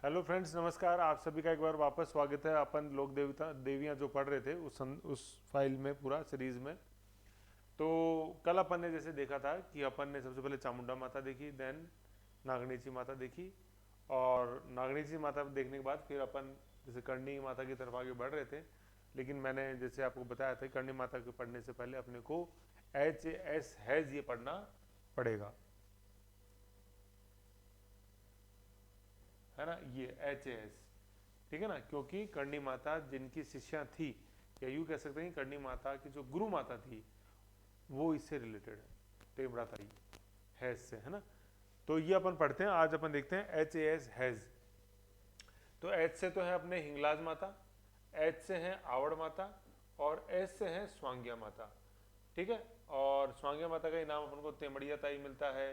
Hello friends, नमस्कार। आप सभी का एक बार वापस स्वागत है। अपन लोक देवता देवियां जो पढ़ रहे थे उस फाइल में, पूरा सीरीज में। तो कल अपन ने जैसे देखा था कि अपन ने सबसे पहले चामुंडा माता देखी, देन नागणीची माता देखी, और नागणीची माता देखने के बाद फिर अपन जैसे करणी माता की तरफ आगे बढ़ रहे थे। लेकिन मैंने जैसे आपको बताया था, करणी माता के पढ़ने से पहले अपने को HAS हैज ये पढ़ना पड़ेगा, है ना। ये HAS, ठीक है ना, क्योंकि करणी माता जिनकी शिष्या थी, या यूं कह सकते हैं करणी माता की जो गुरु माता थी वो इससे रिलेटेड है, टेमड़ा ताई, हैज से, है ना। तो ये अपन पढ़ते हैं। आज अपन देखते हैं HAS हैज। तो एच से तो है अपने हिंगलाज माता, एच से है आवड़ माता, और एस से है स्वांग्या माता, ठीक है। और स्वांग्या माता का इनाम अपन को तेमड़िया ताई मिलता है,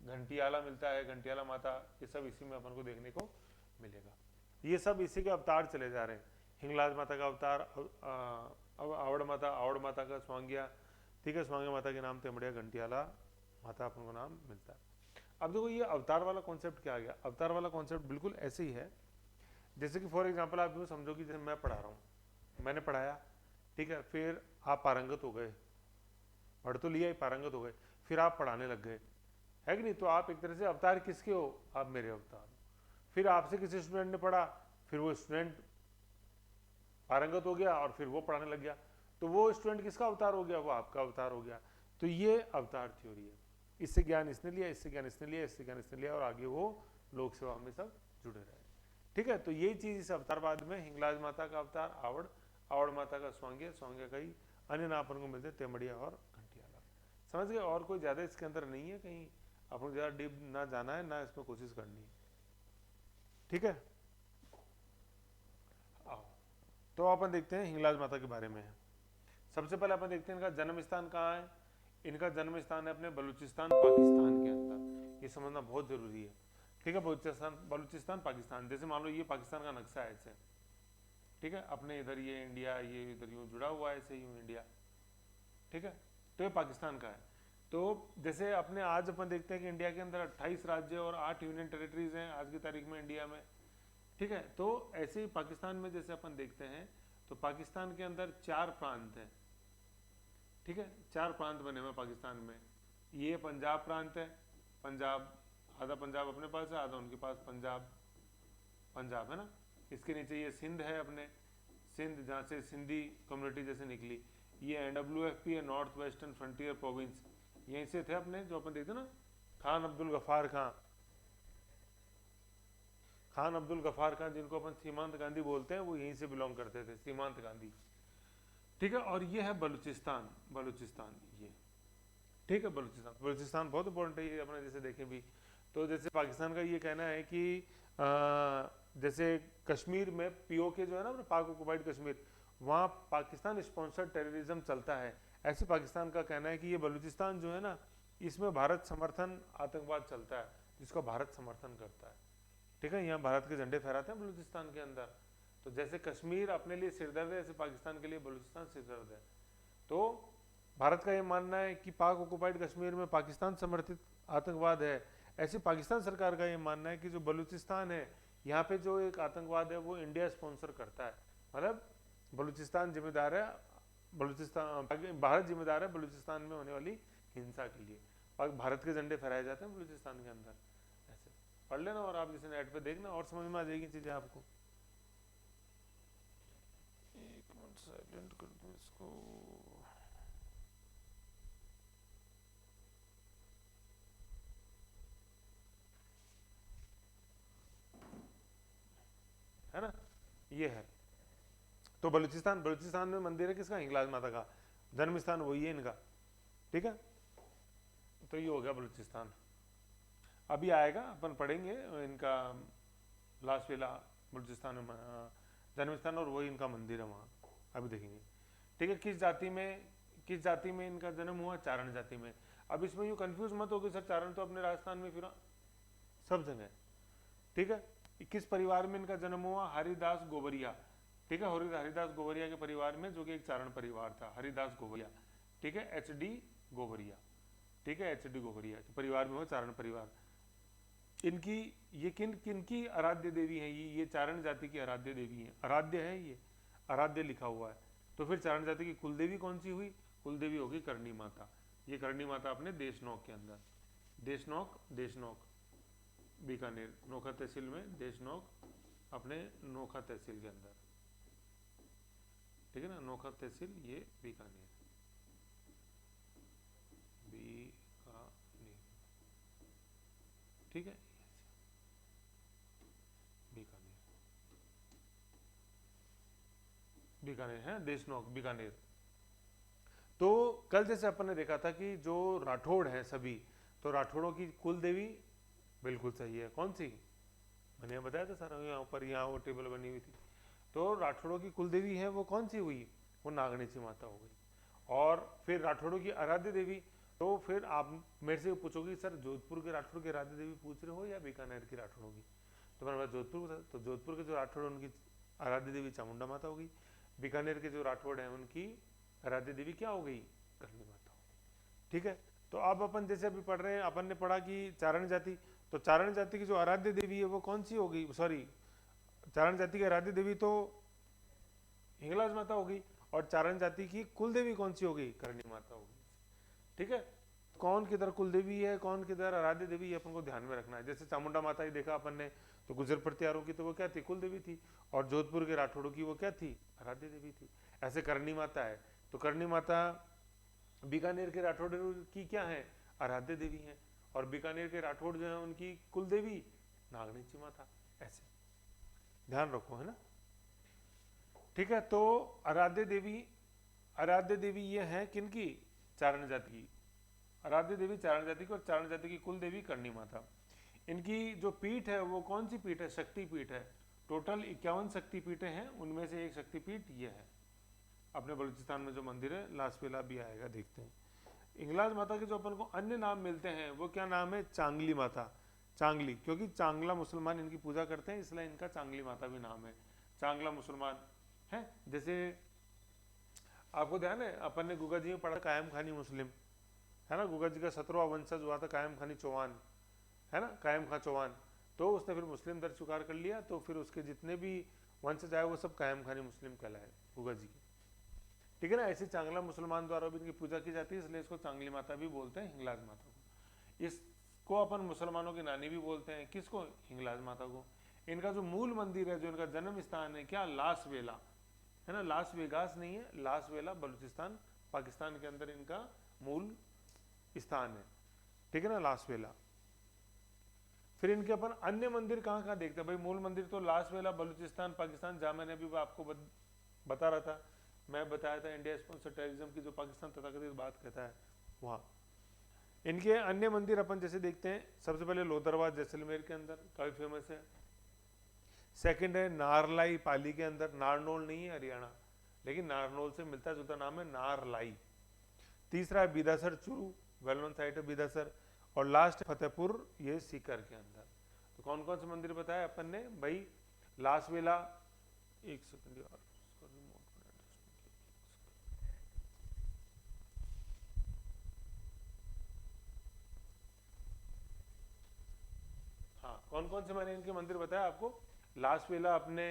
घंटियाला मिलता है, घंटियाला माता, ये सब इसी में अपन को देखने को मिलेगा। ये सब इसी के अवतार चले जा रहे हैं। हिंगलाज माता का अवतार, अब आवड़ माता का स्वांग्या, ठीक है। स्वांग्या माता के नाम तेमड़िया घंटियाला माता अपन को नाम मिलता है। अब देखो ये अवतार वाला कॉन्सेप्ट क्या आ गया। अवतार वाला कॉन्सेप्ट बिल्कुल ऐसे ही है जैसे कि फॉर एग्जाम्पल आप यूँ समझो कि जैसे मैं पढ़ा रहा हूँ, मैंने पढ़ाया, ठीक है, फिर आप पारंगत हो गए, पढ़ तो लिया ही, पारंगत हो गए, फिर आप पढ़ाने लग गए, है कि नहीं। तो आप एक तरह से अवतार किसके हो? आप मेरे अवतार हो। फिर आपसे किसी स्टूडेंट ने पढ़ा, फिर वो स्टूडेंट पारंगत हो गया और फिर वो पढ़ाने लग गया, तो वो स्टूडेंट किसका अवतार हो गया? वो आपका अवतार हो गया। तो ये अवतार थ्योरी है। इससे ज्ञान इसने लिया, इससे ज्ञान इसने लिया, इससे ज्ञान इसने लिया, और आगे वो लोक सेवा में सब जुड़े रहे, ठीक है। तो यही चीज इस अवतारवाद में, हिंगलाज माता का अवतार आवड़, आवड़ माता का स्वांग्य, स्वांग्य का ही अन्य नाम अपन को मिलते हैं तेमड़िया और घंटियाला। समझ गए? और कोई ज्यादा इसके अंदर नहीं है, कहीं अपन को ज्यादा डीप ना जाना है, ना इसमें कोशिश करनी है, ठीक है। आओ, तो अपन देखते हैं हिंगलाज माता के बारे में। सबसे पहले अपन देखते हैं इनका जन्म स्थान कहाँ है। इनका जन्म स्थान है अपने बलूचिस्तान, पाकिस्तान के अंदर। ये समझना बहुत जरूरी है, ठीक है। बलूचिस्तान, बलूचिस्तान पाकिस्तान, जैसे मान लो ये पाकिस्तान का नक्शा है ऐसे, ठीक है। अपने इधर ये इंडिया, ये इधर यूं जुड़ा हुआ है ऐसे, यूं इंडिया, ठीक है। तो ये पाकिस्तान का है। तो जैसे अपने आज अपन देखते हैं कि इंडिया के अंदर 28 राज्य और 8 यूनियन टेरिटरीज हैं आज की तारीख में इंडिया में, ठीक है। तो ऐसे ही पाकिस्तान में जैसे अपन देखते हैं, तो पाकिस्तान के अंदर 4 प्रांत हैं, ठीक है। 4 प्रांत बने हुए पाकिस्तान में। ये पंजाब प्रांत है, पंजाब, आधा पंजाब अपने पास है, आधा उनके पास, पंजाब, पंजाब, है ना। इसके नीचे ये सिंध है अपने, सिंध, जहाँ से सिंधी कम्युनिटी जैसे निकली। ये NWFP है, नॉर्थ वेस्टर्न फ्रंटियर प्रोविंस, यहीं से थे अपने, जो अपन देखते ना, खान अब्दुल गफ्फार खां, खान अब्दुल गफ्फार खां जिनको अपन सीमांत गांधी बोलते हैं, वो यहीं से बिलोंग करते थे, सीमांत गांधी, ठीक है। और ये है बलूचिस्तान, बलूचिस्तान ये, ठीक है। बलूचिस्तान, बलूचिस्तान बहुत इंपॉर्टेंट है ये अपने जैसे देखें भी। तो जैसे पाकिस्तान का ये कहना है कि जैसे कश्मीर में POK जो है ना, अपने पाक ऑक्युपाइड कश्मीर, वहाँ पाकिस्तान स्पॉन्सर्ड टेररिज्म चलता है। ऐसे पाकिस्तान का कहना है कि ये बलूचिस्तान जो है ना, इसमें भारत समर्थन आतंकवाद चलता है, जिसका भारत समर्थन करता है, ठीक है। यहाँ भारत के झंडे फहराते हैं बलूचिस्तान के अंदर। तो जैसे कश्मीर अपने लिए सिरदर्द है, ऐसे पाकिस्तान के लिए बलूचिस्तान सिरदर्द है। तो भारत का ये मानना है कि पाक ऑक्युपाइड कश्मीर में पाकिस्तान समर्थित आतंकवाद है। ऐसी पाकिस्तान सरकार का ये मानना है कि जो बलूचिस्तान है, यहाँ पे जो एक आतंकवाद है वो इंडिया स्पॉन्सर करता है। मतलब बलूचिस्तान जिम्मेदार है, बलूचिस्तान, भारत जिम्मेदार है बलूचिस्तान में होने वाली हिंसा के लिए। भारत के झंडे फहराए जाते हैं बलूचिस्तान के अंदर, ऐसे पढ़ लेना, और आप जैसे नेट पे देखना और समझ में आ जाएगी चीजें आपको। एक मिनट साइलेंट कर दूं इसको, है ना, ये है। तो बलूचिस्तान, बलूचिस्तान में मंदिर है किसका? हिंगलाज माता का। जन्म स्थान वही है इनका, ठीक है। तो ये हो गया बलूचिस्तान। अभी आएगा, अपन पढ़ेंगे इनका लास्ट वेला, बलूचिस्तान में जन्म स्थान, और वही इनका मंदिर है वहाँ, अभी देखेंगे, ठीक है। किस जाति में, किस जाति में इनका जन्म हुआ? चारण जाति में। अब इसमें यूँ कंफ्यूज मत हो कि सर चारण तो अपने राजस्थान में फिर सब जगह, ठीक है। किस परिवार में इनका जन्म हुआ? हरिदास गोबरिया, ठीक है। हरिदास गोबरिया के परिवार में, जो कि एक चारण परिवार था, हरिदास गोबरिया, ठीक है। HD गोबरिया, ठीक है। HD गोबरिया के परिवार में हो, चारण परिवार। इनकी ये किन किन की आराध्य देवी है? ये चारण जाति की आराध्य देवी है, आराध्य है ये, आराध्य लिखा हुआ है। तो फिर चारण जाति की कुल देवी कौन सी हुई? कुल देवी होगी करणी माता। ये करणी माता अपने देशनोक के अंदर, देशनोक बीकानेर, नोखा तहसील में देशनोक, अपने नोखा तहसील के अंदर, ठीक है ना, नोखा तहसील ये बीकानेर, बीकानेर, ठीक है, बीकानेर, बीकानेर है, देशनोक बीकानेर। तो कल जैसे अपन ने देखा था कि जो राठौड़ हैं सभी, तो राठौड़ों की कुल देवी बिल्कुल सही है, कौन सी? मैंने बताया था सारा, यहाँ ऊपर यहाँ वो टेबल बनी हुई थी। तो राठौड़ों की कुल देवी है वो कौन सी हुई? वो नागणेशी माता हो गई। और फिर राठौड़ों की आराध्य देवी, तो फिर आप मेरे से पूछोगे सर जोधपुर के राठौड़ की आराध्य देवी पूछ रहे हो या बीकानेर की राठौड़ों की? तो मैंने बोला जोधपुर, तो जोधपुर के जो राठौड़ उनकी आराध्य देवी चामुंडा माता हो गई, बीकानेर के जो राठौड़ हैं उनकी आराध्य देवी क्या हो गई? करणी माता हो गई, ठीक है। तो अब अपन जैसे अभी पढ़ रहे हैं, अपन ने पढ़ा कि चारण जाति, तो चारण जाति की जो आराध्य देवी है वो कौन सी होगी? सॉरी, चारण जाति की आराध्य देवी तो हिंगलाज माता होगी, और चारण जाति की कुल देवी कौन सी होगी? करणी माता होगी, ठीक है। कौन किधर कुल देवी है, कौन किधर आराध्य देवी है, अपन को ध्यान में रखना है। जैसे चामुंडा माता ही देखा अपन ने, तो गुजर प्रत्यारों की तो वो क्या थी? कुल देवी थी, और जोधपुर के राठौड़ों की वो क्या थी? आराध्य देवी थी। ऐसे करणी माता है, तो करणी माता बीकानेर के राठौड़ की क्या है? आराध्य देवी है, और बीकानेर के राठौड़ जो है उनकी कुल देवी नागणेशी माता। ऐसे ध्यान रखो, है ना, ठीक है। तो आराध्य देवी ये है किनकी? चारण जाति की आराध्य देवी, चारण जाति की, और चारण जाति की कुल देवी करणी माता। इनकी जो पीठ है वो कौन सी पीठ है? शक्ति पीठ है। टोटल 51 शक्ति पीठें हैं, उनमें से एक शक्तिपीठ ये है। अपने बलूचिस्तान में जो मंदिर है लासपेला भी आएगा, देखते हैं। हिंगलाज माता के जो अपन को अन्य नाम मिलते हैं वो क्या नाम है? चांगली माता, चांगली, क्योंकि चांगला मुसलमान इनकी पूजा करते हैं, इसलिए इनका चांगली माता भी नाम है। चांगला मुसलमान है। जैसे आपको ध्यान है अपन ने गुगा जी में पढ़ा कायम खानी मुस्लिम, है ना, गुगा जी का 17वां वंशज हुआ था कायम खानी चौहान, है ना, कायम खां चौहान। तो उसने फिर मुस्लिम धर्म स्वीकार कर लिया, तो फिर उसके जितने भी वंशज आए वो सब कायम खानी मुस्लिम कहलाए गुगा जी के, ठीक है ना। ऐसे चांगला मुसलमान द्वारा भी इनकी पूजा की जाती है, इसलिए इसको चांगली माता भी बोलते हैं, हिंगलाज माता को। इसको अपन मुसलमानों की नानी भी बोलते हैं, किसको? हिंगलाज माता को। इनका जो मूल मंदिर है, जो इनका जन्म स्थान है, क्या? लास वेला, है ना, लास वेगास नहीं है, लास वेला, बलूचिस्तान पाकिस्तान के अंदर इनका मूल स्थान है, ठीक है ना, लास वेला। फिर इनके अपन अन्य मंदिर कहाँ कहाँ देखते हैं भाई? मूल मंदिर तो लास वेला, बलूचिस्तान पाकिस्तान, जहां मैंने अभी आपको बता रहा था, मैं बताया था इंडिया स्पॉन्सर टेररिज्म की जो पाकिस्तान तथाकथित बात कहता है, वहां। इनके अन्य मंदिर अपन जैसे देखते हैं, सबसे पहले लोदरवा जैसलमेर के अंदर काफी फेमस है। सेकंड है नारलाई पाली के अंदर, नारनौल नहीं है हरियाणा, लेकिन नारनौल से मिलता जुलता नाम है नारलाई। तीसरा है Bidasar Churu, well known site है बीदासर, और लास्ट फतेहपुर, ये सीकर के अंदर। तो कौन कौन से मंदिर बताया अपन ने भाई? लास वेला, एक सेकंड यार, हाँ, कौन कौन से मैंने इनके मंदिर बताया आपको? लास वेला अपने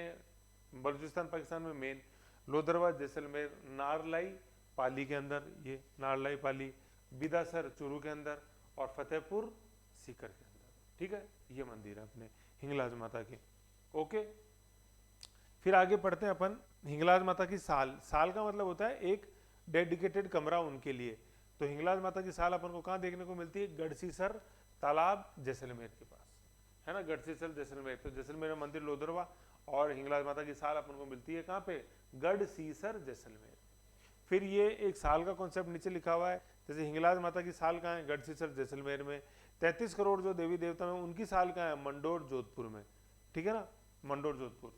बलूचिस्तान पाकिस्तान में मेन, लोदरवा जैसलमेर, नारलाई पाली के अंदर, ये नारलाई पाली, बिदासर चूरू के अंदर, और फतेहपुर सीकर के अंदर, ठीक है। ये मंदिर है अपने हिंगलाज माता के, ओके। फिर आगे पढ़ते हैं अपन हिंगलाज माता की साल। साल का मतलब होता है एक डेडिकेटेड कमरा उनके लिए। तो हिंगलाज माता की साल अपन को कहाँ देखने को मिलती है? गढ़सीसर तालाब जैसलमेर के पास, है ना, गढ़सीसर जैसलमेर। तो जैसलमेर में मंदिर लोदरवा, और हिंगलाज माता की साल अपन को मिलती है कहाँ पे? गढ़सीसर जैसलमेर। फिर ये एक साल का कॉन्सेप्ट नीचे लिखा हुआ है, जैसे हिंगलाज माता की साल कहाँ है? गढ़सीसर जैसलमेर में। 33 करोड़ जो देवी देवता हैं उनकी साल कहाँ है? मंडोर जोधपुर में, ठीक है ना, मंडोर जोधपुर।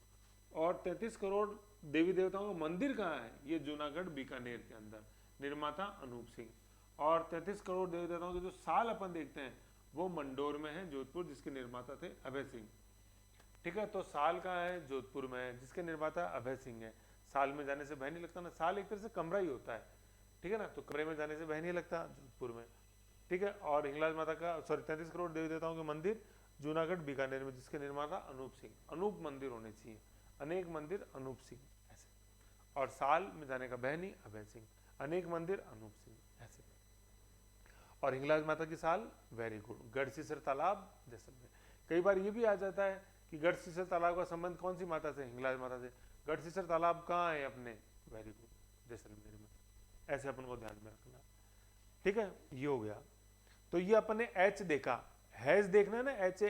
और 33 करोड़ देवी देवताओं का मंदिर कहाँ है? ये जूनागढ़ बीकानेर के अंदर, निर्माता अनूप सिंह। और 33 करोड़ देवी देवताओं की जो साल अपन देखते हैं वो मंडोर में है, जोधपुर, जिसके निर्माता थे अभय सिंह, ठीक है। तो साल कहाँ है? जोधपुर में है, जिसके निर्माता अभय सिंह है। साल में जाने से भय नहीं लगता ना, साल एक तरह से कमरा ही होता है, ठीक है ना, तो कमरे में जाने से भय नहीं लगता जोधपुर में, ठीक है। और हिंगलाज माता का 33 करोड़ देवी देवताओं के मंदिर जूनागढ़ बीकानेर में, जिसके निर्माता अनूप सिंह। अनूप मंदिर होने चाहिए, अनेक मंदिर अनूप सिंह ऐसे। और साल में जाने का बहनी अभय सिंह, अनेक मंदिर अनूप सिंह ऐसे। और हिंगलाज माता की साल वेरी गुड, गढ़सीसर तालाब जैसलमेर। कई बार ये भी आ जाता है कि गढ़सीसर तालाब का संबंध कौन सी माता से, हिंगलाज माता से। गढ़सीसर तालाब कहाँ है अपने, वेरी गुड, जैसलमेर में। ऐसे अपन को ध्यान में रखना, ठीक है। ये हो गया। तो ये अपन ने एच देखा, हैज देखना है ना, एच ए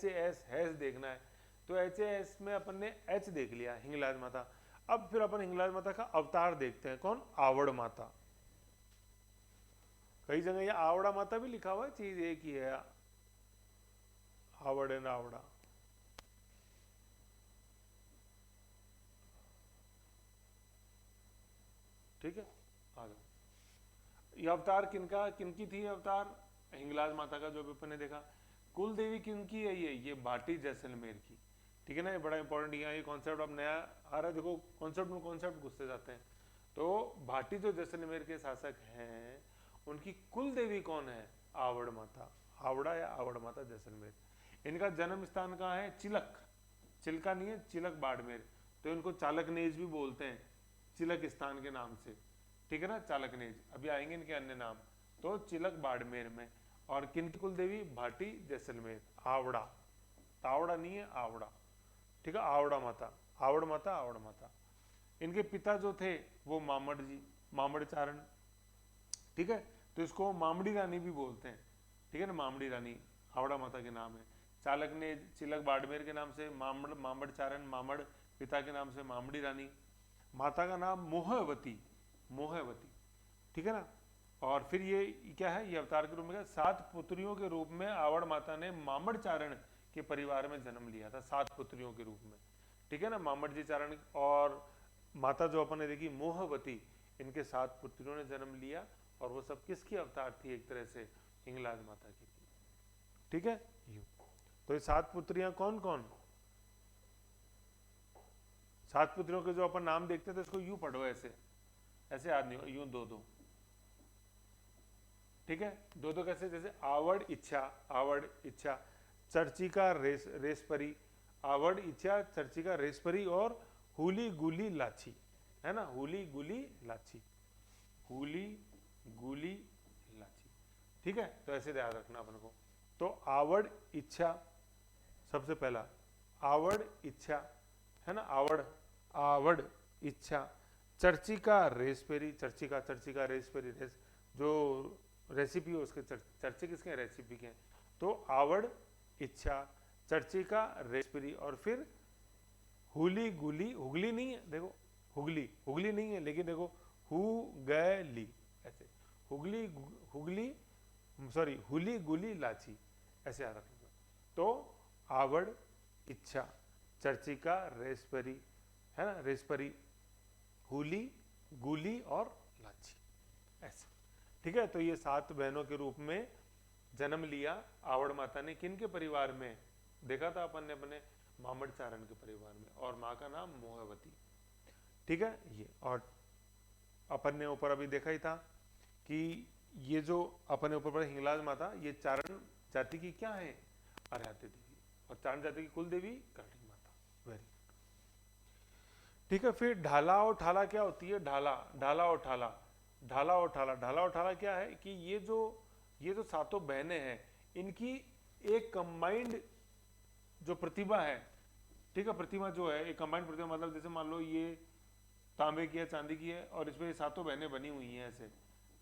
एस हैज देखना है। तो एच ए एस में अपन ने एच देख लिया, हिंगलाज माता। अब फिर अपन हिंगलाज माता का अवतार देखते हैं, कौन, आवड़ माता। कई जगह ये आवड़ा माता भी लिखा हुआ है, चीज एक ही है, आवड़ एंड आवड़ा। ठीक है, आ जाओ। ये अवतार किनका, किनकी थी अवतार, हिंगलाज माता का, जो भी अपन ने देखा। कुल देवी किनकी है, ये भाटी जैसलमेर की, ठीक है ना। ये बड़ा इंपॉर्टेंट, यहाँ ये कॉन्सेप्ट अब नया आ रहा है, देखो कॉन्सेप्ट में कॉन्सेप्ट घुसते जाते हैं। तो भाटी जो जैसलमेर के शासक हैं, उनकी कुल देवी कौन है, आवड़ माता। आवड़ा या आवड़ माता जैसलमेर। इनका जन्म स्थान कहाँ है, चिलक, चिल्का नहीं है, चिलक बाड़मेर। तो इनको चालकनेज भी बोलते हैं, चिलक स्थान के नाम से, ठीक है ना, चालकनेज। अभी आएंगे इनके अन्य नाम। तो चिलक बाड़मेर में। और किनकी कुल देवी, भाटी जैसलमेर, आवड़ा, तावड़ा नहीं है, आवड़ा, ठीक है, आवड़ा माता, आवड़ माता, आवड़ माता। इनके पिता जो थे वो मामड़ जी, मामड़ चारण, ठीक है। तो इसको मामड़ी रानी भी बोलते हैं, ठीक है ना, मामड़ी रानी आवड़ा माता के नाम है। चालक ने चिलक बाड़मेर के नाम से, मामड़, मामड़ चारण, मामड़ पिता के नाम से मामड़ी रानी। माता का नाम मोहवती, मोहवती, ठीक है ना। और फिर ये क्या है, ये अवतार के रूप में 7 पुत्रियों के रूप में आवड़ माता ने मामड़ चारण के परिवार में जन्म लिया था, 7 पुत्रियों के रूप में, ठीक है ना, मामड़ जी चारण। और माता जो अपन ने देखी मोहवती, इनके 7 पुत्रियों ने जन्म लिया। और वो सब किसकी अवतार थी, एक तरह से हिंगलाज माता की थी, ठीक है। यूं तो ये 7 पुत्रियां कौन कौन, 7 पुत्रियों के जो अपन नाम देखते थे, इसको यूं पढ़ो, ऐसे ऐसे याद नहीं हो, यूं दो दो, ठीक है। दो दो कैसे, जैसे आवड़ इच्छा, आवड़ इच्छा, चर्चिका रेसपरी, आवड़ इच्छा, चर्चिका रेसपरी, और हुली गुली लाची, है ना, हुली गुली लाची, हुली गुली लाची, ठीक है। तो ऐसे ध्यान रखना अपन को। तो आवड़ इच्छा सबसे पहला, आवड़ इच्छा, है ना, आवड़, आवड़ इच्छा, चर्चिका रेसपेरी, चर्चिका, चर्चिका रेसपेरी, रेस जो रेसिपी हो उसके, चर्चे किसके हैं, रेसिपी के हैं। तो आवड़ इच्छा, चर्चिका रेसपेरी, और फिर हुली गुली, हुगली नहीं है, देखो हुगली, हुगली नहीं है, लेकिन देखो हुगली, ऐसे हुगली, हुगली, सॉरी, हुली गुली लाची, ऐसे याद रखना। तो आवड़ इच्छा, चर्चिका रेसपरी, है ना, रेसपरी, हुली गुली और लाची, ऐसे, ठीक है। तो ये 7 बहनों के रूप में जन्म लिया आवड़ माता ने, किनके परिवार में, देखा था अपन ने अपने मामड़ चारण के परिवार में। और माँ का नाम मोहवती, ठीक है। ये और अपन ने ऊपर अभी देखा ही था कि ये जो अपन ने ऊपर पढ़ा हिंगलाज माता, ये चारण जाति की क्या है, आर्याद्य देवी। और चारण जाति की कुल देवी करणी माता, वेरी, ठीक है। फिर ढाला और ठाला क्या होती है, ढाला, ढाला और ठाला, ढाला और ठाला, ढाला और ठाला क्या है कि ये जो 7 बहनें हैं, इनकी एक कंबाइंड जो प्रतिभा है, ठीक है, प्रतिमा जो है एक कंबाइंड प्रतिमा, मतलब जैसे मान लो ये तांबे की है, चांदी की है, और इसमें 7 बहनें बनी हुई हैं ऐसे,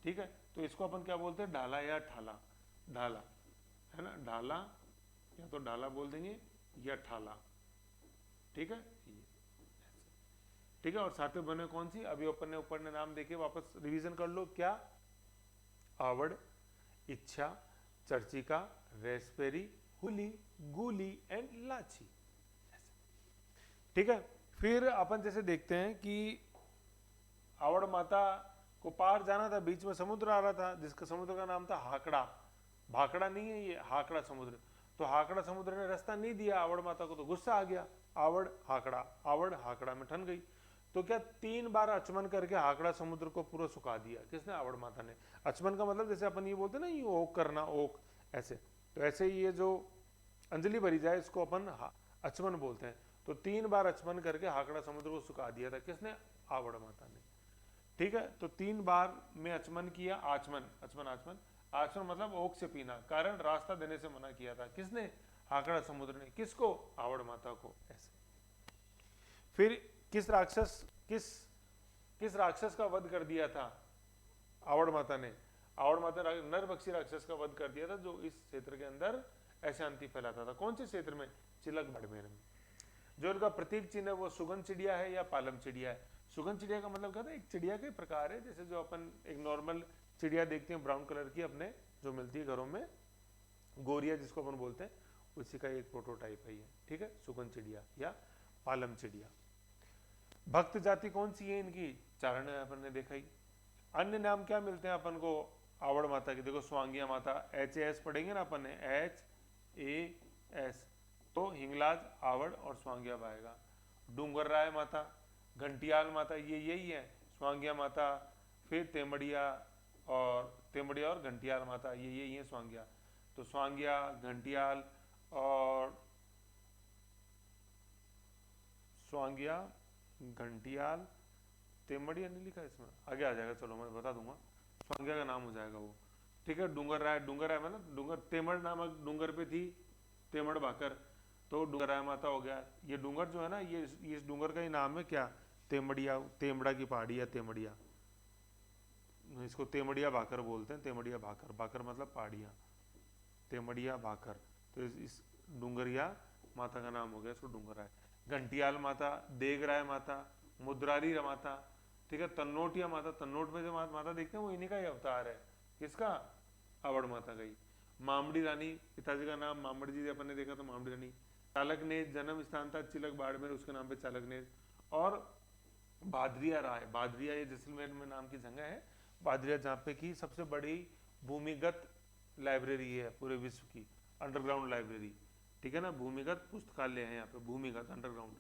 ठीक है। तो इसको अपन क्या बोलते हैं, ढाला या ठाला, ढाला, है ना, ढाला, या तो ढाला बोल देंगे या ठाला, ठीक है, ठीक है। और 7 बहनें कौन सी, अभी अपन ने ऊपर ने नाम देखे, वापस रिवीजन कर लो, क्या, आवड़ इच्छा, चर्चिका, रेसपेरी, हुली गुली एंड लाची, ठीक है। फिर अपन जैसे देखते हैं कि आवड़ माता को पार जाना था, बीच में समुद्र आ रहा था, जिसका समुद्र का नाम था हाकड़ा, भाकड़ा नहीं है ये, हाकड़ा समुद्र। तो हाकड़ा समुद्र ने रास्ता नहीं दिया आवड़ माता को, तो गुस्सा आ गया, आवड़ हाकड़ा, आवड़ हाकड़ा में ठन गई। तो क्या 3 बार अचमन करके हाकड़ा समुद्र को पूरा सुखा दिया, किसने, आवड़ माता ने। अचमन का मतलब जैसे अपन ये बोलते हैं ना, ये ओक करना, ओक, ऐसे। तो ऐसे ही ये जो अंजलि भरी जाए, इसको अपन अचमन बोलते हैं। तो 3 बार अचमन करके हाकड़ा समुद्र को सुखा दिया था, किसने? आवड़ माता ने। ठीक है, तो 3 बार में अचमन किया, आचमन, अचमन आचमन, आचमन मतलब ओक से पीना, कारण रास्ता देने से मना किया था, किसने? हाकड़ा समुद्र ने। किसको? आवड़ माता को। ऐसे फिर किस राक्षस का वध कर दिया था आवड़ माता ने? आवड़ माता ने नरभक्षी राक्षस का वध कर दिया था, जो इस क्षेत्र के अंदर अशांति फैलाता था। कौन से क्षेत्र में? चिलक बाड़मेर में। जो इनका प्रतीक चिन्ह है वो सुगन चिड़िया है या पालम चिड़िया है? सुगन चिड़िया का मतलब क्या था? एक चिड़िया के प्रकार है, जैसे जो अपन एक नॉर्मल चिड़िया देखते हैं ब्राउन कलर की, अपने जो मिलती है घरों में, गोरिया जिसको अपन बोलते हैं, उसी का एक प्रोटोटाइप है ये। ठीक है, सुगन चिड़िया या पालम चिड़िया। भक्त जाति कौन सी है इनकी? चारण है, अपन ने देखा ही। अन्य नाम क्या मिलते हैं अपन को आवड़ माता के? देखो, स्वांगिया माता, HAS पढ़ेंगे ना अपन ने, HAS, तो हिंगलाज, आवड़ और स्वांगिया आएगा। डूंगर राय माता, घंटियाल माता, ये यही है, स्वांगिया माता। फिर तेमड़िया और घंटियाल माता, ये यही है स्वांगिया। तो स्वांगिया, घंटियाल और स्वांगिया, घंटियाल, तेमड़िया नहीं लिखा इसमें, आगे आ जाएगा, चलो मैं बता दूंगा, स्वांगिया का नाम हो जाएगा वो। ठीक है, डूंगर राय मतलब डूंगर, तेमड़ नामक डूंगर पे थी तेमड़ भाकर, तो डूंगर राय माता हो गया। ये डूंगर जो है ना, ये इस डूंगर का ही नाम है क्या? तेमड़िया, तेमड़ा की पहाड़ी या तेमड़िया, इसको तेमड़िया भाकर बोलते हैं। तेमड़िया भाकर, भाकर मतलब पहाड़ियाँ, तेमड़िया भाकर। तो इस डूंगरिया माता का नाम हो गया, इसको डूंगर राय। घंटियाल माता, देगराय माता, मुद्रारी माता, ठीक है, तन्नोटिया माता, तन्नोट में जो माता देखते हैं वो इन्हीं का ही अवतार है। किसका? आवड़ माता का ही। मामड़ी रानी, पिताजी का नाम मामड़ जी, अपन ने देखा तो मामड़ी रानी। चालकनेज, जन्म स्थान था चिलक बाड़मेर, उसके नाम पे चालकनेज। और बादरिया राय, बादरिया ये जैसलमेर में नाम की जगह है, बादरिया, जहाँ पे की सबसे बड़ी भूमिगत लाइब्रेरी है पूरे विश्व की, अंडरग्राउंड लाइब्रेरी। ठीक है ना, भूमिगत पुस्तकालय है यहाँ पे, भूमिगत अंडरग्राउंड।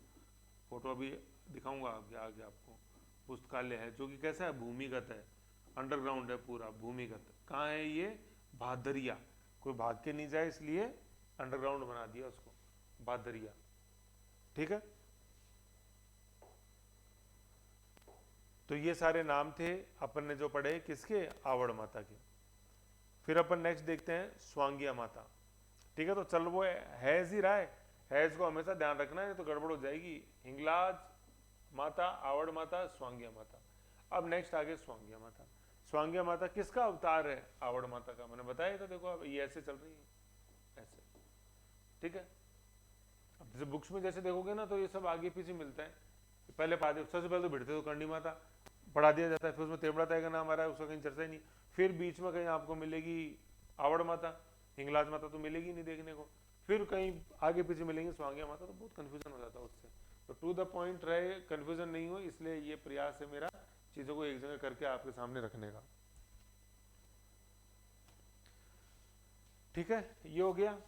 फोटो अभी दिखाऊंगा आगे आपको। पुस्तकालय है जो कि कैसा है? भूमिगत है, अंडरग्राउंड है पूरा, भूमिगत। कहाँ है ये? भादरिया, कोई भाग के नहीं जाए इसलिए अंडरग्राउंड बना दिया उसको, भादरिया। ठीक है, तो ये सारे नाम थे अपन ने जो पढ़े, किसके? आवड़ माता के। फिर अपन नेक्स्ट देखते हैं स्वांगिया माता। ठीक है, तो चल वो हैज ही रहा है, हैज को हमेशा ध्यान रखना है तो गड़बड़ हो जाएगी। हिंगलाज माता, आवड़ माता, स्वांगिया माता। अब नेक्स्ट आगे स्वांगिया माता। स्वांगिया माता किसका अवतार है? आवड़ माता का। मैंने बताया था, देखो अब ये ऐसे चल रही है, ऐसे। ठीक है, अब जैसे बुक्स में जैसे देखोगे ना, तो ये सब आगे पीछे मिलता है। पहले सबसे पहले तो भिड़ते तो करणी माता पढ़ा दिया जाता है, फिर उसमें तेमड़ा ताई का नाम आ रहा है, उसका कहीं चर्चा ही नहीं। फिर बीच में कहीं आपको मिलेगी आवड़ माता, हिंगलाज माता तो मिलेगी नहीं देखने को, फिर कहीं आगे पीछे मिलेंगे स्वांगिया माता, तो बहुत कंफ्यूजन हो जाता है उससे। तो टू द पॉइंट रहे, कंफ्यूजन नहीं हो, इसलिए ये प्रयास है मेरा चीजों को एक जगह करके आपके सामने रखने का। ठीक है, ये हो गया।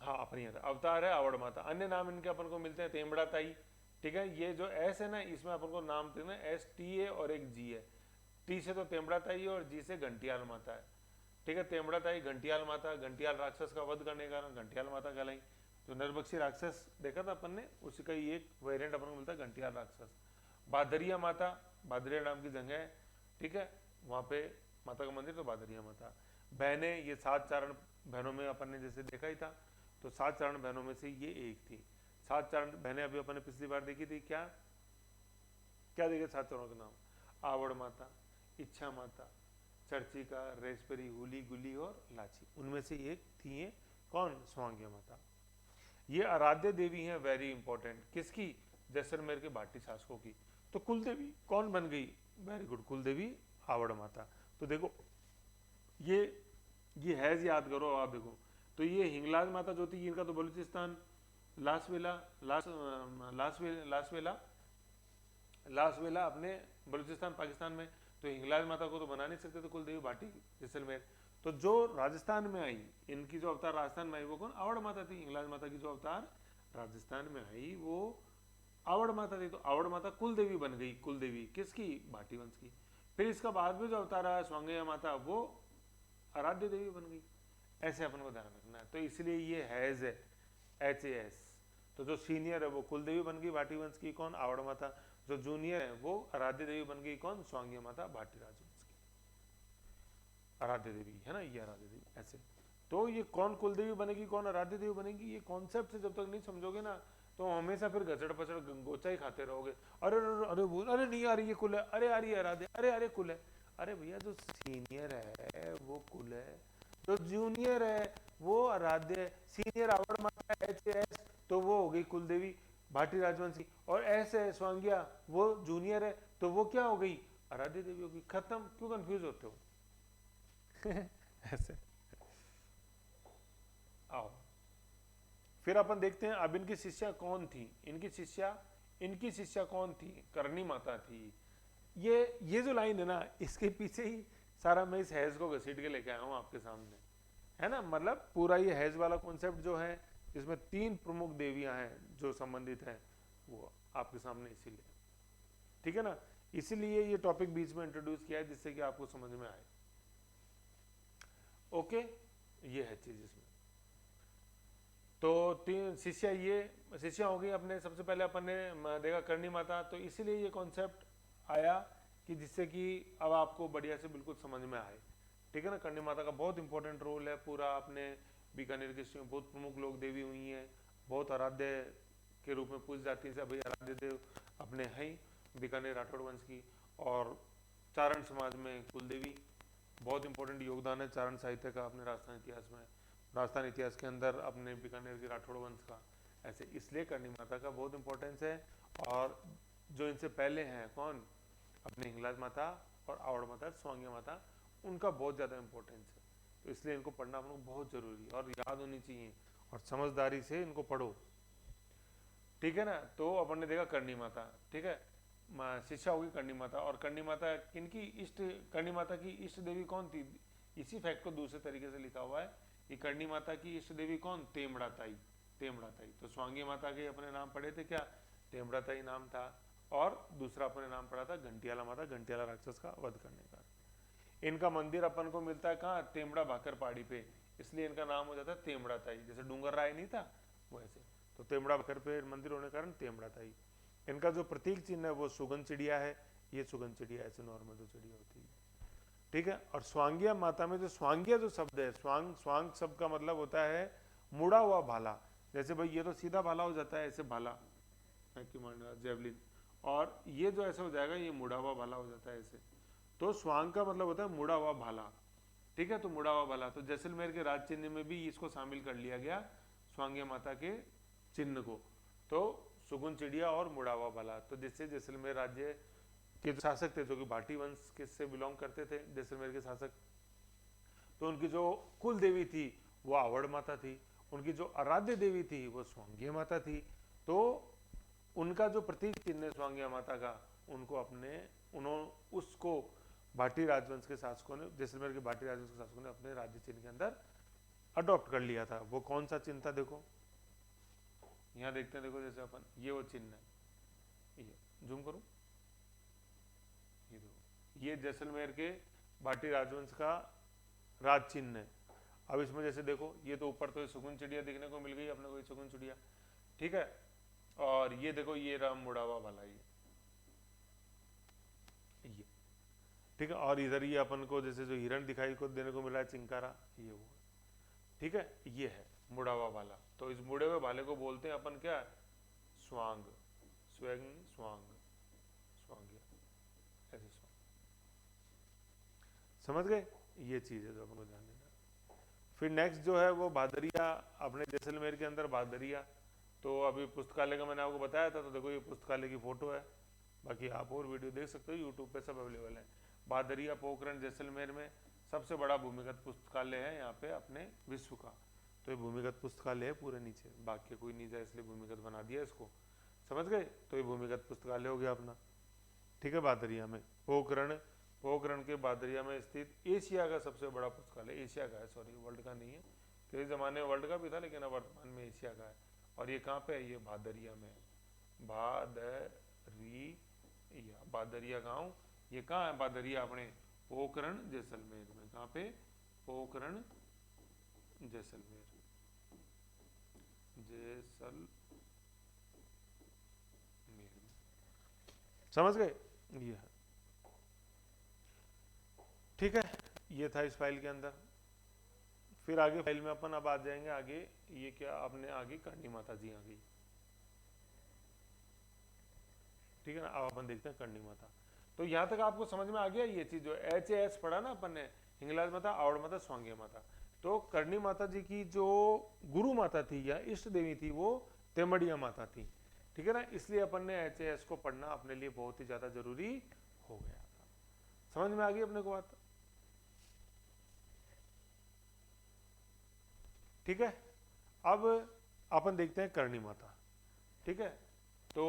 हाँ, अपनी अवतार है आवड़ माता। अन्य नाम इनके अपन को मिलते हैं तेमड़ा ताई। ठीक है, ये जो एस है ना, इसमें अपन को नाम देना है STA और एक जी है। टी से तो तेमड़ा ताई है और जी से घंटियाल माता है। ठीक है, तेमड़ा ताई, घंटियाल माता, घंटियाल राक्षस का वध करने के कारण घंटियाल माता कहलाई। जो नरभक्षी राक्षस देखा था अपन ने, उसी का ही एक वेरिएंट अपन को मिलता है घंटियाल राक्षस। बादरिया माता, बादरिया नाम की जगह है, ठीक है, वहां पे माता का मंदिर, तो बादरिया माता। बहने, ये 7 चारण बहनों में अपन ने जैसे देखा ही था, तो 7 चारण बहनों में से ये एक थी। 7 चारण बहनें अभी अपन ने पिछली बार देखी थी, क्या क्या देखे 7 चारणों के नाम? आवड़ माता, इच्छा माता, चर्चिका, रेशपरी, हुली, गुली और लाची। उनमें से एक थी ये कौन? स्वांगिया माता। ये आराध्य देवी हैं, वेरी इंपॉर्टेंट। किसकी? जैसलमेर के भाटी शासकों की। तो कुलदेवी कौन बन गई? वेरी गुड, कुलदेवी आवड़ माता। तो देखो ये हैज याद करो आप, देखो तो ये हिंगलाज माता जो थी, इनका तो बलूचिस्तान, लासवेला अपने बलूचिस्तान पाकिस्तान में। तो हिंगलाज माता को तो बना नहीं सकते, तो कुलदेवी भाटी जैसलमेर। तो जो राजस्थान में आई, इनकी जो अवतार राजस्थान में आई वो कौन? आवड़ माता थी। हिंगलाज माता की जो अवतार राजस्थान में आई वो आवड़ माता थी। तो आवड़ माता कुलदेवी बन गई, कुलदेवी किसकी? भाटी वंश की। फिर इसका बाद में जो अवतार आया स्वांगिया माता, वो आराध्य देवी बन गई। ऐसे अपन को ध्यान रखना है। तो इसलिए ये हैज है, HAS। तो जो सीनियर है वो कुलदेवी बन गई भाटी वंश की, कौन, आवड़ माता। जो जूनियर है वो आराध्य देवी बन गई, कौन, स्वांग्य माता भाटी राजवंश की, आराध्य देवी है ना, ये आराध्य देवी ऐसे। तो ये कौन कुलदेवी बनेगी, कौन आराध्य देवी बनेगी, ये कॉन्सेप्ट से जब तक नहीं समझोगे ना तो हमेशा फिर गचड़ पचड़ गोचा ही खाते रहोगे। अरे अरे अरे वो, अरे नहीं आ रही ये कुल है, अरे आ रही है आराध्य, अरे अरे कुल है। अरे भैया जो सीनियर है वो कुल है, जो जूनियर है वो आराध्य है, सीनियर आवड़ माता HAS तो वो हो गई कुलदेवी भाटी राजवंशी, और ऐसे स्वांग्या वो जूनियर है तो वो क्या हो गई, आराध्य देवी होगी। खत्म। क्यों कंफ्यूज होते हो? ऐसे आओ फिर अपन देखते हैं अब इनकी शिष्या कौन थी। इनकी शिष्या कौन थी, करणी माता थी। ये जो लाइन है ना, इसके पीछे ही सारा मैं इस हैज को घसीट के लेके आया हूं आपके सामने, है ना। मतलब पूरा ये हैज वाला कॉन्सेप्ट जो है, जिसमें 3 प्रमुख देवियां हैं जो संबंधित हैं, वो आपके सामने इसीलिए, ठीक है ना। इसीलिए ये टॉपिक बीच में इंट्रोड्यूस किया है जिससे कि आपको समझ में आए। ओके, ये है चीज इसमें। तो 3 शिष्या, ये शिष्या हो गई अपने। सबसे पहले अपन ने देखा करणी माता, तो इसीलिए ये कॉन्सेप्ट आया कि जिससे कि अब आपको बढ़िया से बिल्कुल समझ में आए, ठीक है ना। करणी माता का बहुत इंपॉर्टेंट रोल है पूरा अपने बीकानेर के में, बहुत प्रमुख लोग देवी हुई हैं, बहुत आराध्य के रूप में पूज जाती है। भाई आराध्य देव अपने हैं बीकानेर राठौड़ वंश की। और चारण समाज में कुलदेवी बहुत इंपॉर्टेंट योगदान है चारण साहित्य का अपने राजस्थान इतिहास में, राजस्थान इतिहास के अंदर अपने बीकानेर के राठौड़ वंश का। ऐसे इसलिए करणी माता का बहुत इंपॉर्टेंस है। और जो इनसे पहले हैं कौन, अपने हिंगलाज माता और आवड़ माता, स्वांग्य माता, उनका बहुत ज़्यादा इंपॉर्टेंस है। तो इसलिए इनको पढ़ना हम लोग बहुत जरूरी है और याद होनी चाहिए, और समझदारी से इनको पढ़ो, ठीक है ना। तो अपन ने देखा करणी माता, ठीक है, शिष्या होगी करणी माता। और करणी माता किनकी इष्ट, करणी माता की इष्ट देवी कौन थी? इसी फैक्ट को दूसरे तरीके से लिखा हुआ है कि करणी माता की इष्ट देवी कौन, तेमड़ा ताई। तेमड़ा ताई। तो स्वांगी माता के अपने नाम पढ़े थे क्या, तेमड़ा ताई नाम था। और दूसरा अपने नाम पड़ा था घंटियाला माता, घंटियाला राक्षस का वध करने का। इनका मंदिर अपन को मिलता है कहाँ, तेमड़ा भाकर पहाड़ी पे, इसलिए इनका नाम हो जाता है तेमड़ा ताई। जैसे डूंगर राय नहीं था वैसे, तो तेमड़ा भाकर पे मंदिर होने के कारण तेमड़ा ताई। इनका जो प्रतीक चिन्ह है वो सुगन चिड़िया है। ये सुगन चिड़िया ऐसे नॉर्मल जो चिड़िया होती है, ठीक है। और स्वांगिया माता में जो स्वांगिया जो शब्द है, स्वांग, स्वांग शब्द का मतलब होता है मुड़ा हुआ भाला। जैसे भाई ये तो सीधा भाला हो जाता है, ऐसे भाला जेवलिन, और ये जो ऐसा हो जाएगा ये मुड़ा हुआ भाला हो जाता है ऐसे। तो स्वांग का मतलब होता है मुड़ा हुआ भाला, ठीक है। तो मुड़ा हुआ भाला, तो जैसलमेर के राज चिन्ह में भी इसको शामिल कर लिया गया, स्वांगिया माता के चिन्ह को। तो सुगुन चिड़िया और मुड़ा हुआ भाला, तो जिससे जैसलमेर राज्य के शासक थे जो कि भाटी वंश के से बिलोंग करते थे, जैसलमेर के शासक, तो उनकी जो कुल देवी थी वो आवड़ माता थी, उनकी जो आराध्य देवी थी वो स्वांगिया माता थी। तो उनका जो प्रतीक चिन्ह है स्वांगिया माता का, उनको अपने उन्होंने उसको भाटी राजवंश के शासकों ने, जैसलमेर के भाटी राजवंश के शासकों ने अपने राज्य चिन्ह के अंदर अडॉप्ट कर लिया था। वो कौन सा चिन्ह था, देखो यहाँ देखते हैं, देखो जैसे अपन, ये वो चिन्ह है, ये जूम करूं, ये देखो, ये जैसलमेर के भाटी राजवंश का राज चिन्ह है। अब इसमें जैसे देखो, ये तो ऊपर तो सुगुन चिड़िया देखने को मिल गई अपने को, सुगुन चिड़िया, ठीक है। और ये देखो ये राम मुड़ावा वाला, ये ठीक है। और इधर ये अपन को जैसे जो हिरण दिखाई को देने को मिला है, चिंकारा, ये वो, ठीक है, ये है मुड़ावा वाला। तो इस मुड़े हुए भाले को बोलते हैं अपन क्या, स्वांग, स्वैंग, स्वांग, स्वांग, ऐसे स्वांग। समझ गए, ये चीज है जो अपन को ध्यान देना। फिर नेक्स्ट जो है वो भादरिया, अपने जैसलमेर के अंदर भादरिया। तो अभी पुस्तकालय का मैंने आपको बताया था, तो देखो ये पुस्तकालय की फोटो है, बाकी आप और वीडियो देख सकते हो, यूट्यूब पे सब अवेलेबल है। भादरिया पोखरण जैसलमेर में सबसे बड़ा भूमिगत पुस्तकालय है यहाँ पे अपने विश्व का। तो ये भूमिगत पुस्तकालय है पूरे नीचे, बाकी कोई नहीं जाए इसलिए भूमिगत बना दिया इसको, समझ गए। तो ये भूमिगत पुस्तकालय हो गया अपना, ठीक है। भादरिया में पोखरण, पोखरण के भादरिया में स्थित एशिया का सबसे बड़ा पुस्तकालय, एशिया का है, सॉरी वर्ल्ड का नहीं है, किसी जमाने में वर्ल्ड का भी था लेकिन अब वर्तमान में एशिया का है। और ये कहाँ पे है, ये भादरिया में, भादरिया, भादरिया गांव, ये कहाँ है भादरिया, अपने पोखरण जैसलमेर में। कहाँ पे, पोखरण जैसलमेर, जैसलमेर, समझ गए? ये है, ठीक है, ये था इस फाइल के अंदर। फिर आगे फाइल में अपन अब आ जाएंगे आगे, ये क्या आपने आगे करनी माता जी आ गई, ठीक है ना। अब अपन देखते हैं करनी माता। तो यहां तक आपको समझ में आ गया ये चीज, जो HAS पढ़ा ना अपन ने, हिंगलाज माता, आवड़ माता, स्वांगे माता। तो करनी माता जी की जो गुरु माता थी या इष्ट देवी थी वो तेमड़िया माता थी, ठीक है ना। इसलिए अपन ने HAS को पढ़ना अपने लिए बहुत ही ज्यादा जरूरी हो गया था। समझ में आ गई अपने को बात, ठीक है। अब अपन देखते हैं करनी माता, ठीक है। तो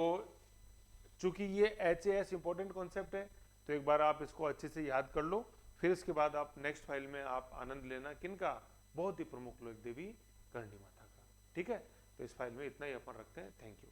चूंकि ये HAS इंपॉर्टेंट कॉन्सेप्ट है, तो एक बार आप इसको अच्छे से याद कर लो। फिर इसके बाद आप नेक्स्ट फाइल में आप आनंद लेना किनका, बहुत ही प्रमुख लोक देवी करणी माता का, ठीक है। तो इस फाइल में इतना ही अपन रखते हैं। Thank you.